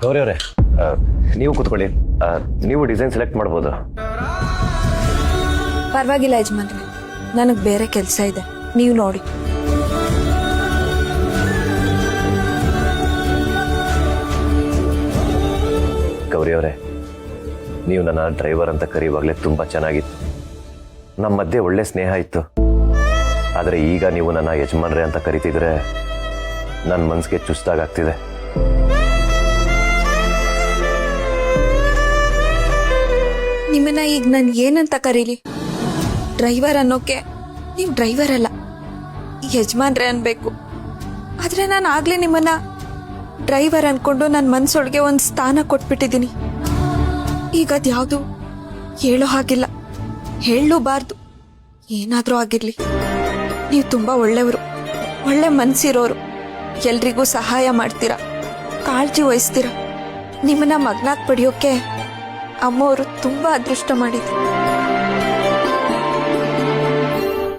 ಗೌರಿ ಅವರೇ, ನೀವು ಕೂತ್ಕೊಳ್ಳಿ. ನೀವು ಡಿಸೈನ್ ಸೆಲೆಕ್ಟ್ ಮಾಡ್ಬೋದು. ಪರವಾಗಿಲ್ಲ ಯಜಮಾನ್ರೆ, ನನಗೆ ಬೇರೆ ಕೆಲಸ ಇದೆ, ನೀವು ನೋಡಿ. ಗೌರಿ ಅವರೇ, ನೀವು ನನ್ನ ಡ್ರೈವರ್ ಅಂತ ಕರೆಯುವಾಗಲೇ ತುಂಬ ಚೆನ್ನಾಗಿತ್ತು. ನಮ್ಮ ಮಧ್ಯೆ ಒಳ್ಳೆ ಸ್ನೇಹ ಇತ್ತು. ಆದರೆ ಈಗ ನೀವು ನನ್ನ ಯಜಮಾನ್ರೆ ಅಂತ ಕರಿತಿದ್ರೆ ನನ್ನ ಮನಸ್ಸಿಗೆ ಚುಸ್ತಾಗ್ತಿದೆ. ನಿಮ್ಮನ್ನ ಈಗ ನಾನು ಏನಂತ ಕರೀಲಿ? ಡ್ರೈವರ್ ಅನ್ನೋಕೆ ನೀವು ಡ್ರೈವರ್ ಅಲ್ಲ, ಯಜಮಾನ್ರೆ ಅನ್ಬೇಕು. ಆದ್ರೆ ನಾನು ಆಗ್ಲೇ ನಿಮ್ಮನ್ನ ಡ್ರೈವರ್ ಅನ್ಕೊಂಡು ನನ್ನ ಮನ್ಸೊಳಗೆ ಒಂದು ಸ್ಥಾನ ಕೊಟ್ಬಿಟ್ಟಿದ್ದೀನಿ. ಈಗ ಅದ್ಯಾವುದು ಹೇಳೋ ಹಾಗಿಲ್ಲ, ಹೇಳಲೂಬಾರ್ದು. ಏನಾದರೂ ಆಗಿರ್ಲಿ, ನೀವು ತುಂಬ ಒಳ್ಳೆಯವರು, ಒಳ್ಳೆ ಮನಸ್ಸಿರೋರು. ಎಲ್ರಿಗೂ ಸಹಾಯ ಮಾಡ್ತೀರಾ, ಕಾಳಜಿ ವಹಿಸ್ತೀರಾ. ನಿಮ್ಮನ್ನ ಮಗನಾಗ್ ಪಡೆಯೋಕೆ ಅಮ್ಮವರು ತುಂಬ ಅದೃಷ್ಟ ಮಾಡಿದ್ರು.